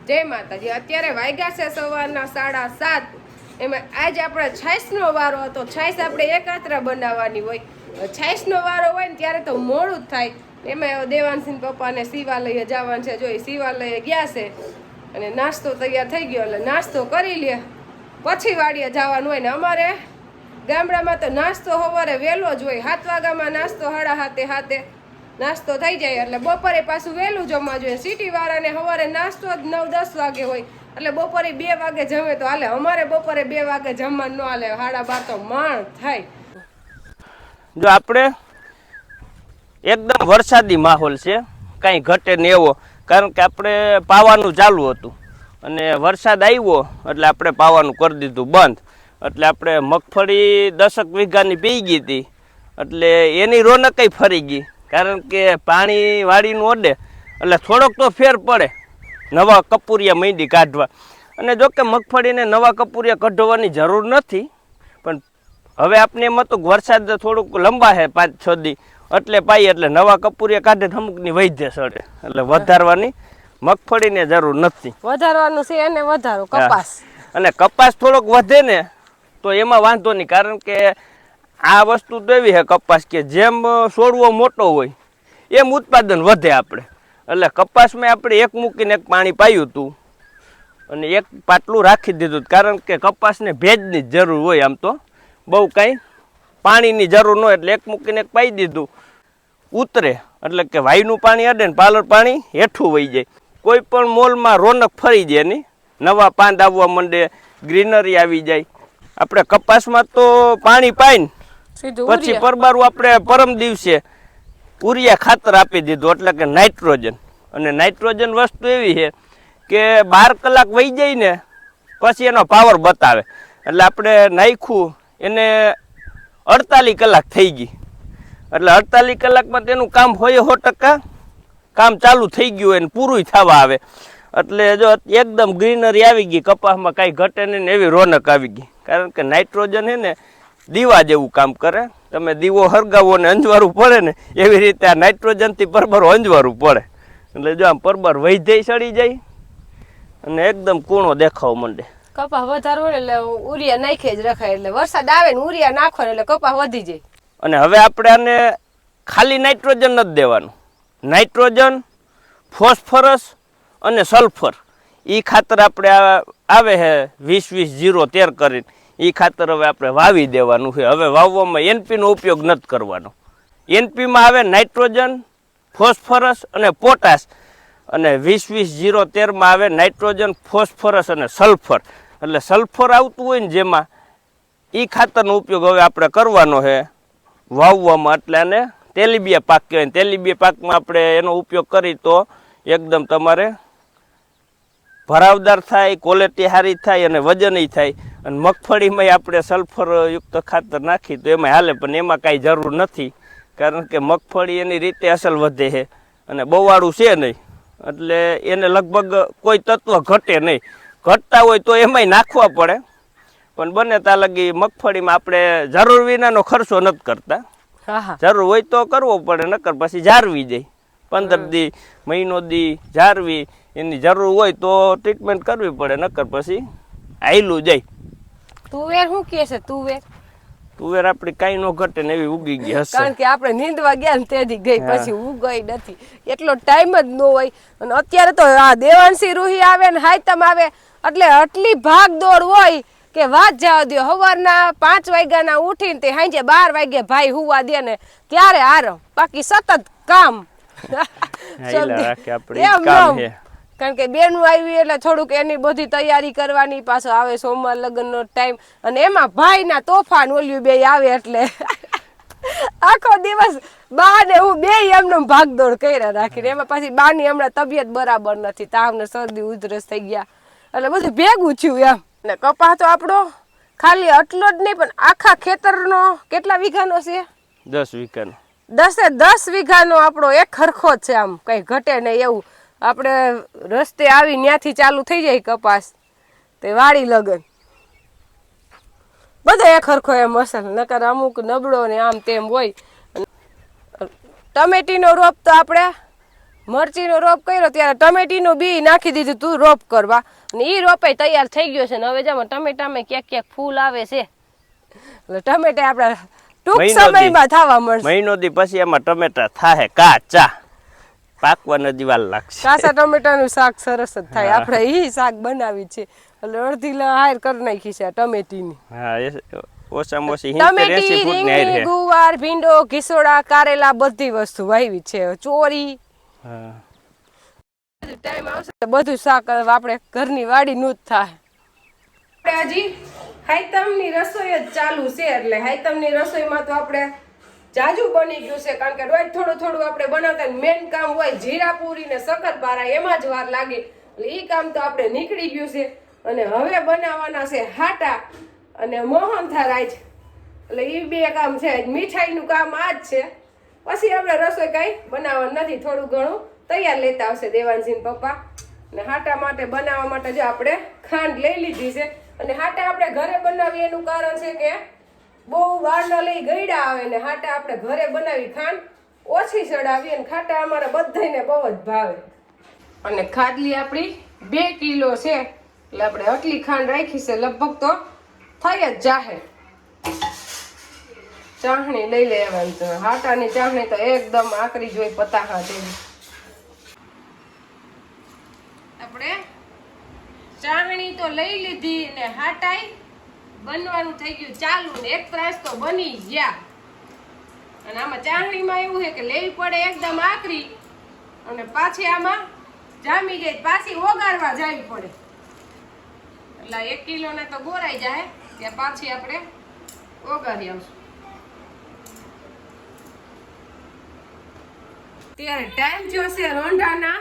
જય માતાજી। અત્યારે વાગ્યા છે સવારના 7:30। એમાં આજ આપણે છાશનો વારો હતો। છાશ આપણે એકાત્રા બનાવવાની હોય। છાશનો વારો હોય ને ત્યારે તો મોડું જ થાય। એમાં દેવાંશીન પપ્પાને શિવાલયે જવાનું છે। જો શિવાલયે ગયા છે અને નાસ્તો તૈયાર થઈ ગયો, એટલે નાસ્તો કરી લે પછી વાડીએ જવાનું હોય ને। અમારે ગામડામાં તો નાસ્તો સવારે વહેલો જ હોય। 7 વાગ્યામાં નાસ્તો 7:30 નાસ્તો થઈ જાય એટલે બપોરે પાછું વહેલું જમવા જોઈએ। સિટી વાળાને સવારે નાસ્તો જ 9-10 વાગે હોય, એટલે બપોરે 2 વાગે જમે તો હાલે। અમારે બપોરે 2 વાગે જમવાનું ન હાલે, 12:30 તો માણ થાય। જો આપણે એકદમ વરસાદી માહોલ છે, કાંઈ ઘટે ને એવો, કારણ કે આપણે પાવાનું ચાલુ હતું અને વરસાદ આવ્યો એટલે આપણે પાવાનું કરી દીધું બંધ। એટલે આપણે મગફળી 10 વીઘાની પી ગઈ હતી, એટલે એની રોનકઈ ફરી ગઈ, કારણ કે પાણી વાડીનું ઓડે એટલે થોડોક તો ફેર પડે। નવા કપૂરિયા માંડી કાઢવા, અને જો કે મગફળીને નવા કપૂરિયા કઢવાની જરૂર નથી, પણ હવે આપણે એમ હતું કે વરસાદ થોડુંક લંબા છે 5-6 દી, એટલે પાઈ એટલે નવા કપૂરિયા કાઢે અમુકની વૈધે સડે, એટલે વધારવાની મગફળીને જરૂર નથી। વધારવાનું છે એને વધારો કપાસ, અને કપાસ થોડોક વધે ને તો એમાં વાંધો નહીં, કારણ કે આ વસ્તુ તો એવી છે કપાસ કે જેમ છોડવો મોટો હોય એમ ઉત્પાદન વધે આપણે। એટલે કપાસમાં આપણે એક મૂકીને એક પાણી પાયું હતું અને એક પાટલું રાખી દીધું, કારણ કે કપાસને ભેજની જ જરૂર હોય, આમ તો બહુ કાંઈ પાણીની જરૂર ન હોય, એટલે એક મૂકીને એક પાઈ દીધું ઉતરે, એટલે કે વાયુનું પાણી અડે ને પાલર પાણી હેઠું વહી જાય। કોઈ પણ મોલમાં રોનક ફરી જાય એની, નવા પાંદ આવવા માંડે, ગ્રીનરી આવી જાય। આપણે કપાસમાં તો પાણી પાઈને પછી પરબારું આપણે પરમ દિવસે ઉરિયા ખાતર આપી દીધું, એટલે કે નાઇટ્રોજન। અને નાઇટ્રોજન વસ્તુ એવી છે કે 12 કલાક વહી જાય ને પછી એનો પાવર બતાવે, એટલે આપણે નાખ્યું એને 48 કલાક થઈ ગઈ, એટલે 48 કલાકમાં તેનું કામ હોય 100% કામ ચાલુ થઈ ગયું હોય ને પૂરું થવા આવે, એટલે જો એકદમ ગ્રીનરી આવી ગઈ, કપાસમાં કાંઈ ઘટે નહીં, એવી રોનક આવી ગઈ। કારણ કે નાઇટ્રોજન છે ને દીવા જેવું કામ કરે। તમે દીવો હરગાવો ને અંજવાળું પડે ને એવી રીતે આ નાઇટ્રોજનથી પરબારો અંજવાળું પડે, એટલે જો આમ પરબાર વૈધે સડી જાય અને એકદમ કૂણો દેખાવ માંડે। કપાસ વધારો એટલે ઉરિયા નાખે જ રખાય, એટલે વરસાદ આવે ને ઉરિયા નાખો એટલે કપાસ વધી જાય। અને હવે આપણે આને ખાલી નાઇટ્રોજન નથી દેવાનું, નાઇટ્રોજન, ફોસ્ફરસ અને સલ્ફર એ ખાતર આપણે આવે છે 20-20-0-13 કરીને, એ ખાતર હવે આપણે વાવી દેવાનું છે। હવે વાવવામાં એનપીનો ઉપયોગ નથી કરવાનો। એનપીમાં આવે નાઇટ્રોજન, ફોસ્ફરસ અને પોટાશ, અને 20-20-0-13માં આવે નાઇટ્રોજન, ફોસ્ફરસ અને સલ્ફર। એટલે સલ્ફર આવતું હોય ને જેમાં, એ ખાતરનો ઉપયોગ હવે આપણે કરવાનો છે વાવવામાં। એટલે આને તેલીબિયા પાક કહેવાય। તેલીબિયા પાકમાં આપણે એનો ઉપયોગ કરી તો એકદમ તમારે ભરાવદાર થાય, ક્વોલિટી સારી થાય અને વજનય થાય। અને મગફળીમાં આપણે સલ્ફરયુક્ત ખાતર નાખી તો એમાં હાલે, પણ એમાં કાંઈ જરૂર નથી, કારણ કે મગફળી એની રીતે અસલ વધે છે અને બવાળું છે નહીં, એટલે એને લગભગ કોઈ તત્વ ઘટે નહીં। ઘટતા હોય તો એમાંય નાખવા પડે, પણ બને ત્યાં લગી મગફળીમાં આપણે જરૂર વિનાનો ખર્ચો નથી કરતા। જરૂર હોય તો કરવો પડે, નકર પછી જારવી જાય, 15 દી મહિનો દી જારવી, એની જરૂર હોય તો ટ્રીટમેન્ટ કરવી પડે, નકર પછી આયલું જાય। તુવેર શું કહે છે? તુવેર આપણી કાંઈ ન ઘટે ને એવી ઉગી ગઈ હશે, કારણ કે આપણે નીંદવા ગયા ને તેથી ગઈ, પછી ઉગઈ નથી, એટલો ટાઈમ જ ન હોય। અને અત્યારે તો આ દેવાંશી રૂહી આવે ને હાયતમ આવે એટલે આટલી ભાગ દોડ હોય કે વાત જવા દો। સવારના 5 વાગ્યાના ઉઠીને તે સાંજે 12 વાગે ભાઈ હુવા દે ને ત્યારે આરામ, બાકી સતત કામ। કારણ કે બેનું આવી એટલે થોડુંક એની બધી તૈયારી કરવાની, પાછો આવે સોમવાર લગ્નનો ટાઈમ, અને એમાં ભાઈના તોફાન ઓલ્યું બે આવે એટલે આખો દિવસ બા ને હું બે એમને ભાગદોડ કર્યા રાખીને, એમાં પાછી બાની હમણાં તબિયત બરાબર નથી, તાવ ને શરદી ઉધરસ થઈ ગયા, એટલે બધું ભેગું થયું એમ। ને કપાસ તો આપણો ખાલી આટલો જ નહીં, પણ આખા ખેતરનો કેટલા વીઘાનો છે? 10 વીઘાનો। 10 વીઘાનો આપણો એક ખરખો જ છે, આમ કઈ ઘટે નહીં એવું। આપણે રસ્તે આવી ત્યાંથી ચાલુ થઈ જાય કપાસ તે વાડી લગન બધો એક ખરખો એમ અસલ, નકર અમુક નબળો ને આમ તેમ હોય। ટમેટીનો રોપ તો આપણે મરચીનો રોપ કર્યો ત્યારે ટમેટીનું બી નાખી દીધું તું રોપ કરવા અને એ રોપાઈ તૈયાર થઈ ગયો છે ને હવે જામાં ટમેટામાં ક્યાંક ક્યાંક ફૂલ આવે છે એટલે ટમેટા આપણા ટૂંક સમયમાં થવા મળશે. મહિનો દી પછી એમાં ટમેટા થાય કાચા, પાકવા નદી વાર લાગશે. કાચા ટમેટાનું શાક સરસ જ થાય. આપણે ઈ શાક બનાવી છે એટલે અડધી હાયર કરી નાખી છે ટમેટીની. હા ઓછામાં ઓછી 70-80 ફૂટની હાયર છે. ગુવાર, ભીંડો, ઘીસોડા, કારેલા બધી વસ્તુ વાવી છે. ચોરી હા ટાઈમ આવશે બધું શાક આપણે ઘરની વાડીનું જ થાય. હજી હાઈતમની રસોઈ જ ચાલુ છે એટલે હાઈતમની રસોઈમાં તો આપણે જાજુ બની ગયું છે કારણ કે રોજ થોડું થોડું આપણે બનાવતા મેન કામ હોય જીરાપુરી ને શક્કરપારા એમાં જ વાર લાગે એટલે એ કામ તો આપણે નીકળી ગયું છે અને હવે બનાવવાના છે હાટા અને મોહનથાળ આજ એટલે એ બે કામ છે. મીઠાઈનું કામ આ જ છે પછી આપણે રસોઈ કાંઈ બનાવવાનું નથી. થોડું ઘણું તૈયાર લેતા આવશે દેવાનસિંહ પપ્પા અને હાટા માટે બનાવવા માટે જો આપણે ખાંડ લઈ લીધી છે અને હાટા આપણે ઘરે બનાવીએ એનું કારણ છે કે બહુ વાર ન લઈ ગયડા આવે ને હાટા આપણે ઘરે બનાવી ખાંડ ઓછી ચડાવી અને ખાટા અમારા બધાને બહુ જ ભાવે. અને ખાટલી આપણી 2 કિલો છે એટલે આપણે આટલી ખાંડ રાખી છે લગભગ તો થઈ જ જાહે. ચાહણી લઈ લેવાની તો હાટાની ચાહણી તો એકદમ આકરી જોઈ પતાહા જેવી. આપણે ચાહણી તો લઈ લીધી ને હાટાઈ બનવાનું થઈ ગયું ચાલુ ને એક ત્રાસ તો બની ગયા. અને આમાં ચાહણીમાં એવું છે કે લેવી પડે એકદમ આકરી અને પાછી આમાં જામી જાય પાછી ઓગાળવા જવી પડે એટલે 1 કિલો ને તો ગોરાઈ જાય ત્યાં પાછી આપણે ઓગાળી આવશું. ત્યારે ટાઈમ જોશે રોંઢાના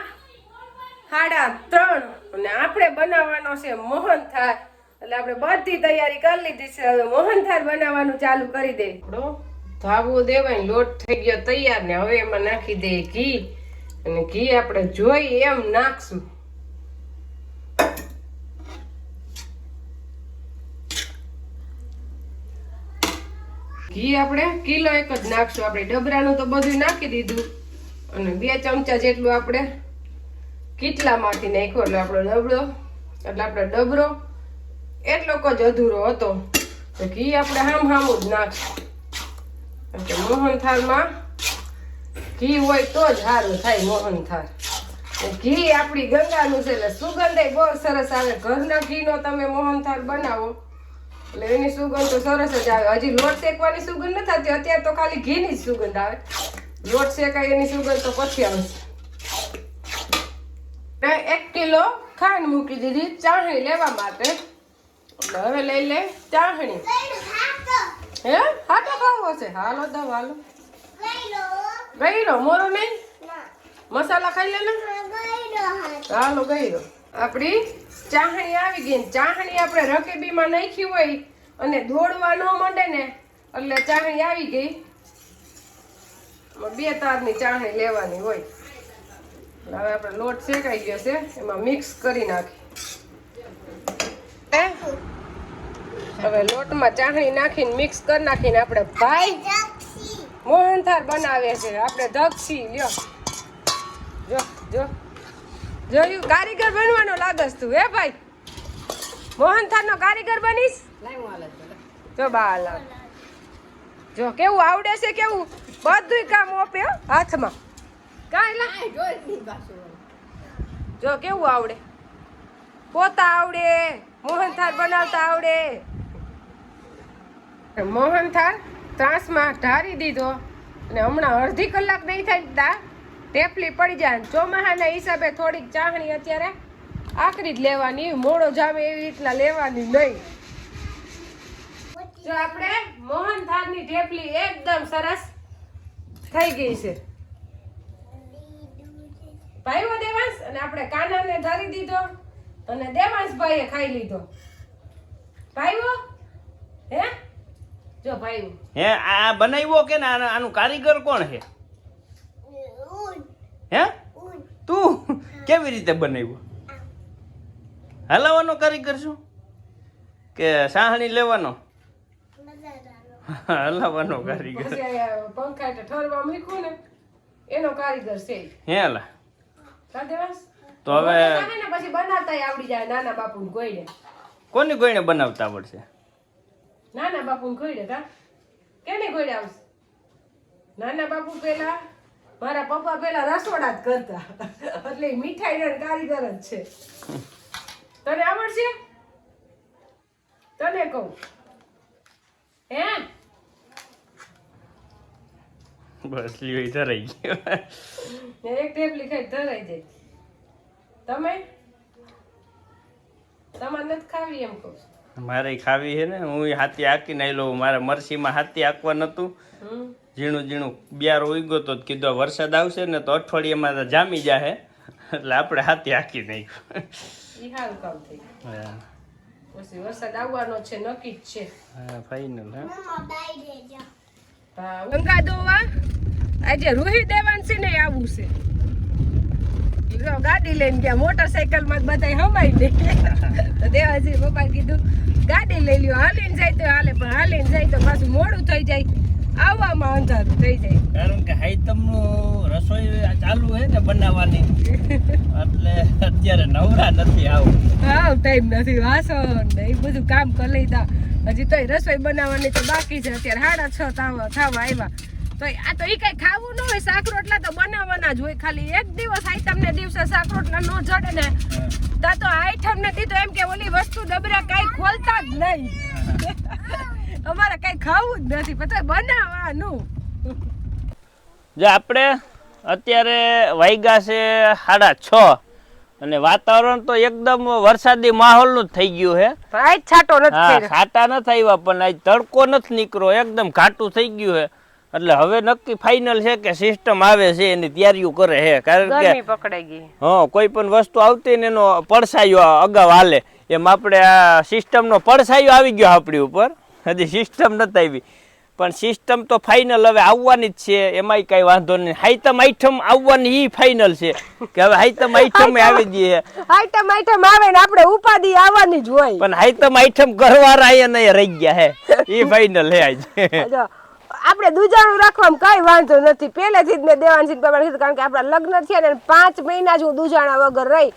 3:30 અને આપણે બનાવવાનો છે મોહનથાળ એટલે આપણે બધી તૈયારી કરી લીધી છે. હવે મોહનથાળ બનાવવાનું ચાલુ કરી દે. ધાબો દેવાય લોટ થઈ ગયો તૈયાર ને હવે એમાં નાખી દે ઘી અને ઘી આપણે જોઈ એમ નાખશું. ઘી આપણે કિલો 1 જ નાખશું. આપણે ડબરાનું તો બધું નાખી દીધું અને 2 ચમચા જેટલું આપણે કેટલામાંથી નાખ્યો એટલે આપણો ડબરો એટલો જ અધૂરો હતો તો ઘી આપણે હામું જ નાખશું. મોહનથાળમાં ઘી હોય તો જ સારું થાય મોહનથાળ. ઘી આપણી ગંગાનું છે એટલે સુગંધ બહુ સરસ આવે. ઘરના ઘીનો તમે મોહનથાળ બનાવો એટલે એની સુગંધ તો સરસ જ આવે. હજી લોટ શેકવાની સુગંધ નથી થતી અત્યારે તો ખાલી ઘીની જ સુગંધ આવે. લોટ શેકાય એની સુગંધ તો પછી આવશે. 1 કિલો ખાંડ મૂકી દીધી ચાહણી લેવા માટે એટલે હવે લઈ લે ચાહણી. હે હાટો ખાવો છે? હાલો દવ હાલો ગઈરો મોરો નહીં મસાલા ખાઈ લે ને હાલો ગઈરો. આપણી ચાહણી આવી ગઈ. ચાહણી આપણે રકેબીમાં નાખી હોય અને દોડવા ન માંડે ને એટલે ચાહણી આવી ગઈ. 2 તારની ચાહણી લેવાની હોય. હવે આપણે લોટ શેકાઈ ગયો છે એમાં મિક્સ કરી નાખી. હવે લોટમાં ચાહણી નાખીને મિક્સ કરી નાખીને આપણે ભાઈ મોહનથાળ બનાવે છે. આપણે દક્ષી લ્યો જો જો જોયું કારીગર બનવાનો લાગસ તું હે ભાઈ? મોહનથાળનો કારીગર બનીશ? જો બાલ જો કેવું આવડે છે કેવું બધું કામ ઓપે હાથમાં જો કેવું આવડે. પોતા આવડે મોહનથાળ બનાવતા આવડે. મોહનથાળ ત્રાસમાં ઢારી દીધો અને હમણાં અડધી કલાક નહીં થાય ટેપલી પડી જાય. ચોમાસાના હિસાબે થોડીક ચાહણી અત્યારે આકરી જ લેવાની, મોડો જામે એવી રીતના લેવાની નહીં. જો આપણે મોહનથાળની ઢેપલી એકદમ સરસ થઈ ગઈ છે. ભાઈઓ દેવાંશ અને આપણે કાનાને ધરી દીધો અને દેવાંશભાઈએ ખાઈ લીધો. ભાઈઓ હે જો ભાઈઓ હે આ બનાવ્યો કે ને આનું કારીગર કોણ છે? હે તું કેવી રીતે બનાવ્યો? હલાવવાનો કારીગર છું કે સાહણી લેવાનો? હલાવવાનો કારીગર. પંખા ઠરવા મૂક્યું ને એનો કારીગર છે. હેલા કા દેવાંશ? તો હવે મોટા થાય ને પછી બનાવતાય આવડી જાય નાના બાપુને ગોઈને. કોની ગોઈને બનાવતા આવડશે? નાના બાપુને ગોઈને કા? કેને ગોઈને આવશે? નાના બાપુ પેલા મારા પપ્પા પેલા રસોડા જ કરતા એટલે મીઠાઈ કારીગર જ છે. તને આવડશે? તને કહું હે બસ લ્યો ઈ ધરાઈ ગયો. એક ટેબલી ખાઈ ધરાઈ જાય. તમે તમારે નથી ખાવી એમ કહું છું. મારે ખાવી છે ને, હું હાથી હાકીને આવેલો. મારે મરસીમાં હાથી હાકવા નતું. ઝીણું ઝીણું બિયારો ઉગ્યો તો કીધું વરસાદ આવશે ને તો અઠવાડિયામાં તો જામી જાહે, એટલે આપણે હાથી હાકી નાખ્યું. ઈ સારું કામ થઈ ગયું. હા પછી વરસાદ આવવાનો છે નક્કી જ છે. હા ફાઈનલ. હા ગંગા દોવા આજે રૂહી દેવાંશી ને આવું છે. ઈ જો ગાડી લઈને ગયા, મોટરસાઇકલ માં બધા હમાઈ દે. તો દેવાંશી પપ્પા કીધું ગાડી લઈ લ્યો, હાલીને જાય તો હાલે, પણ હાલીને જાય તો પાછું મોડું થઈ જાય, આવવામાં અંધારું થઈ જાય. કારણ કે હાઈતમનું રસોઈ ચાલુ છે ને બનાવવાની, એટલે અત્યારે નવરા નથી આવું. હા ટાઈમ નથી, વાસણ ને એ બધું કામ કરી લીધા. હજી તોય રસોઈ બનાવવાની તો બાકી છે. અત્યારે 6:30 થવા આવ્યા. તો આ તો ઈ કઈ ખાવું ન હોય, શાક રોટલા તો બનાવવાના જ હોય. ખાલી એક દિવસ આઈટમ ને દિવસે શાક રોટલા નો જડે ને તા તો આઈટમ ને દીધો એમ કે ઓલી વસ્તુ ડબરા કઈ ખોલતા જ નહીં. અમારે કઈ ખાવું જ નથી, પછી બનાવવાનું. જો આપણે અત્યારે વાગ્યા છે 6:30 અને વાતાવરણ તો એકદમ વરસાદી માહોલનું જ થઈ ગયું છે. આજ છાંટો નથી હા કર્યો. છાંટા નથી આવ્યા, પણ આજ તડકો નથી નીકળ્યો, એકદમ ઘાટું થઈ ગયું છે. એટલે હવે નક્કી ફાઇનલ છે કે સિસ્ટમ આવે છે એની તૈયારીઓ કરે છે. કારણ કે ગરમી પકડાઈ ગઈ. હા કોઈ પણ વસ્તુ આવતી ને એનો પડછાયો અગાઉ હાલે, એમ આપણે આ સિસ્ટમનો પડછાયો આવી ગયો આપણી ઉપર. હજી સિસ્ટમ નથી આવી, પણ સિસ્ટમ તો ફાઇનલ હવે આવવાની જ છે, એમાંય કઈ વાંધો નહીં. હાઈતમ આઈટમ આવવાની ઈ ફાઇનલ છે કે હવે હાઈતમ આઈટમ આવી જઈએ. આઈટમ આવે ને આપણે ઉપાધિ આવવાની જ હોય. પણ હાઈતમ આઈટમ કરવાના અહીંયા રહી ગયા હે, ઈ ફાઇનલ હે આજ. જો આપણે દુજાણું રાખવામાં કઈ વાંધો નથી. પહેલેથી જ મેં દેવાંશી પપ્પાને કીધું, કારણ કે આપણા લગ્ન થયા ને 5 મહિના જ હું દુજાણા વગર રહી,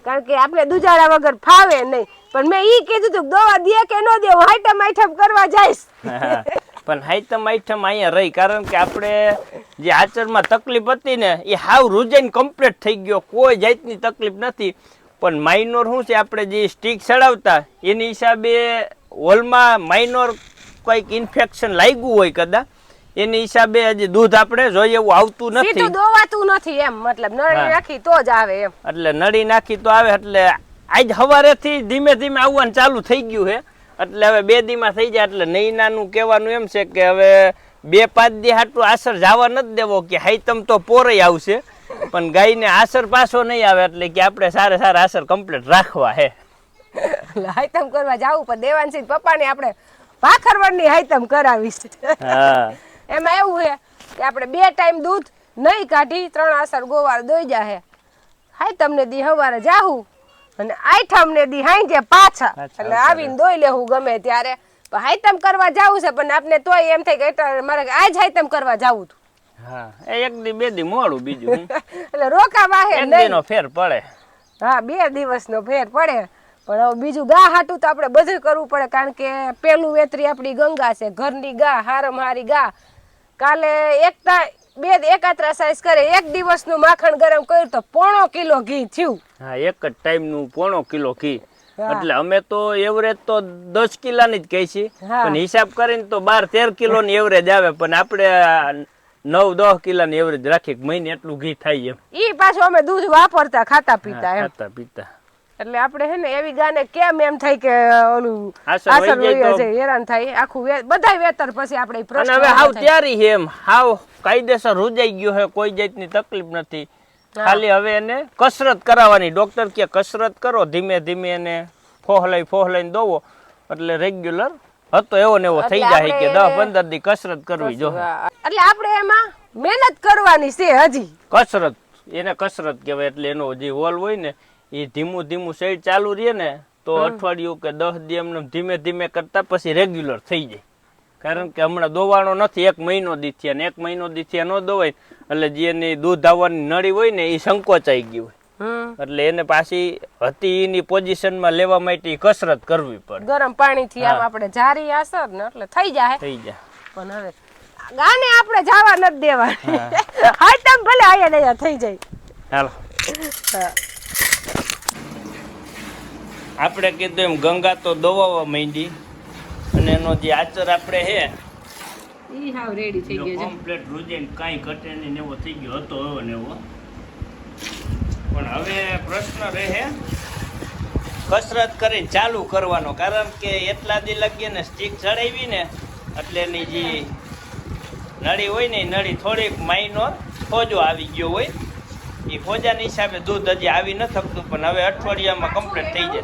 કારણ કે આપણે દુજાણા વગર ફાવે નહીં. પણ મેં ઈ કીધું તું દવા દે કે ન દે, હું આઈટમ કરવા જઈશ. પણ હાઈતમ આઈટમ અહીંયા રહી, કારણ કે આપણે જે આચરમાં તકલીફ હતી ને એ હાવ રૂજાઈને કમ્પ્લીટ થઈ ગયો, કોઈ જાતની તકલીફ નથી. પણ માઇનોર શું છે, આપણે જે સ્ટીક ચડાવતા એની હિસાબે હોલમાં માઇનોર કંઈક ઇન્ફેક્શન લાગ્યું હોય કદાચ, એની હિસાબે હજી દૂધ આપણે જોઈએ એવું આવતું નથી. સીધું દોવાતું નથી એમ, મતલબ નળી નાખી તો જ આવે એમ. એટલે નળી નાખી તો આવે. એટલે આજ સવારેથી ધીમે ધીમે આવવાનું ચાલુ થઈ ગયું છે. એટલે હવે 2 દીમાં થઈ જાય. એટલે નૈનાનું કહેવાનું એમ છે કે હવે 2-5 દી હાટું આસર જવા નથી દેવો, કે હાઈતમ તો પોરે આવશે પણ ગાયને આસર પાછો નહીં આવે. એટલે કે આપણે સારા આસર કમ્પ્લીટ રાખવા હે. હાઈતમ કરવા જાવું, પણ દેવાંશી પપ્પાને આપણે ભાખરવડની હાઈતમ કરાવી છે. હા એમાં એવું છે કે આપણે 2 ટાઈમ દૂધ નહીં કાઢી, 3 આસર ગોવાર દોઈ જાહે. હાઈતમ ને દી હવારે જાહું અને આઈટમ ને દી હાંજે પાછા, એટલે આવીને દોઈ લેવું ગમે ત્યારે. પણ હાઈતમ કરવા જાવું છે, પણ આપને તોય એમ થાય કે મારે આજ હાઈતમ કરવા જાવું હતું. હા 1 દી 2 દી મોડું, બીજું એટલે રોકા વાહે નહીં, ફેર પડે. હા 2 દિવસનો ફેર પડે. પણ હવે બીજું ગા હાટું તો આપણે બધું કરવું પડે, કારણ કે પેલું વેતરી આપણી ગંગા છે, ઘરની ગા, હારમ હારી ગા. કાલે એકાત્રા સાઈઝ કરે, 1 દિવસનું માખણ ગરમ કર્યું તો 1.5 કિલો ઘી થયું. હા એક જ ટાઈમનું 1.5 કિલો ઘી. એટલે અમે તો એવરેજ તો 10 કિલોની જ કહી છીએ, પણ હિસાબ કરીને તો 12-13 કિલોની એવરેજ આવે. પણ આપણે 9-10 કિલોની એવરેજ રાખી, મહિને એટલું ઘી થાય એમ. ઈ પાછું અમે દૂધ વાપરતા ખાતા પીતા એમ. ખાતા પીતા. એટલે આપણે હે ને એવી ગાને કેમ એમ થાય કે ઓલું આસર આસર વહી જાય, હેરાન થાય આખું બધાય વેતર. પછી આપણે અને પ્રશ્ન હવે હાવ તૈયારી છે એમ, હાવ કાયદેસર રૂજાઈ ગયો છે, કોઈ જાતની તકલીફ નથી. ખાલી હવે એને કસરત કરાવવાની. ડોક્ટર કે કસરત કરો, ધીમે ધીમે એને ફોહલાઈને દોવો, એટલે રેગ્યુલર હતો એવો ને એવો થઈ જાય કે 10-15 દી કસરત કરવી જો. એટલે આપણે એમાં મહેનત કરવાની છે હજી. કસરત એને કસરત કહેવાય. એટલે એનો જે હોલ હોય ને એ ધીમું સાઈડ ચાલુ રહે ને તો અઠવાડિયું કે 10 દી એમને ધીમે ધીમે કરતા પછી રેગ્યુલર થઈ જાય. કારણ કે હમણાં દોવાનો નથી, 1 મહિનો દી થયા ને 1 મહિનો દી થયા ન દોવાય એટલે જે એની દૂધ આવવાની નળી હોય ને એ સંકોચાઈ ગઈ હોય, એટલે એને પાછી હતી એની પોઝિશનમાં લેવા માટે કસરત કરવી પડે. ગરમ પાણીથી આમ આપણે જારી આસર ને એટલે થઈ જાય. પણ હવે ગાને આપણે જવા નથી દેવા. હા તમ ભલે આયા થઈ જાય. હાલો આપણે કીધું એમ ગંગા તો દોવાવા માંડી અને એનો જે આચર આપણે હે ઈ હાવ રેડી થઈ ગયો છે. કમ્પ્લીટ રૂજેન કાંઈ ઘટે નહીં એવો થઈ ગયો હતો એવો ને એવો. પણ હવે પ્રશ્ન રહે કસરત કરીને ચાલુ કરવાનો, કારણ કે એટલા દી લગીએ ને સ્ટીક ચડાવી ને એટલે એની જે નળી હોય ને એ નળી થોડીક માઇનોર ખોજો આવી ગયો હોય, એ ખોજાના હિસાબે દૂધ હજી આવી ન થકતું, પણ હવે અઠવાડિયામાં કમ્પ્લીટ થઈ જાય.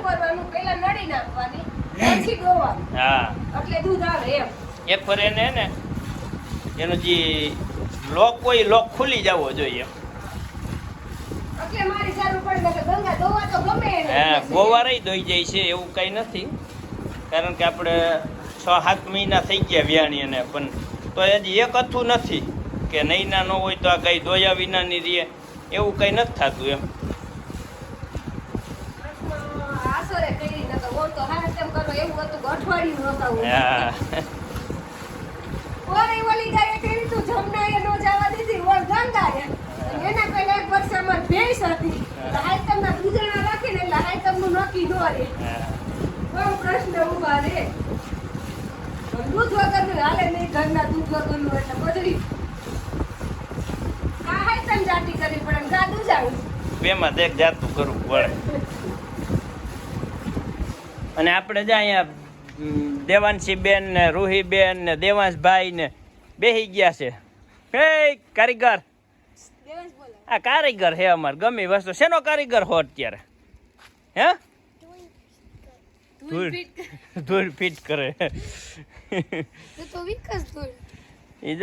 પહેલા નળી નાખવાની પછી દોવાનું. હા એટલે દૂધ આવે એમ. એક ફર એને હે ને એનો જે લોક હોય લોક ખુલી જવો જોઈએ. એટલે મારી સારું પડે કે ગંગા દોવા તો ગમે એને. હા ગોવારાય દોઈ જાય છે એવું કઈ નથી, કારણ કે આપણે 6-7 મહિના થઈ ગયા વ્યાણી એને, પણ તો હજી એક અથું નથી કે નૈના ન હોય તો આ ગાય દોયા વિનાની રહે, એવું કઈ નથી થતું એમ. આસરે કરી ન તો ઓર તો હારે તેમ કરો એવું હતું કે અઠવાડિયું નહોતા હોય. હા ઓરે ઓલી ગાય કરી તું જમનાએ નો જવા દીધી ઓર ગંગાએ. એના પહેલા 1 વર્ષમાં ભેંસ હતી. હાઈ તમને દૂધણા રાખીને એટલે હાઈ તમને નોકી નો રે. બહુ પ્રશ્ન ઉભા રે. દૂધ વગરનું હાલે નહીં, ઘરના દૂધ વગરનું એટલે બદલી. આ હાઈ તમ જાતી કરવી પડે ને ગાદું જાવું. બેમાં દેખ જાતું કરવું પડે. અને આપણે જ્યાં અહીંયા દેવાંશી બેન ને રૂહી બેન ને દેવાંશભાઈ ને બેહી ગયા છે. હે કારીગર, આ કારીગર હે અમાર ગમે વસ્તુ. શેનો કારીગર હો અત્યારે? હે ધૂળ ફિટ કરે. તો વિકાસ ધૂળ ઈ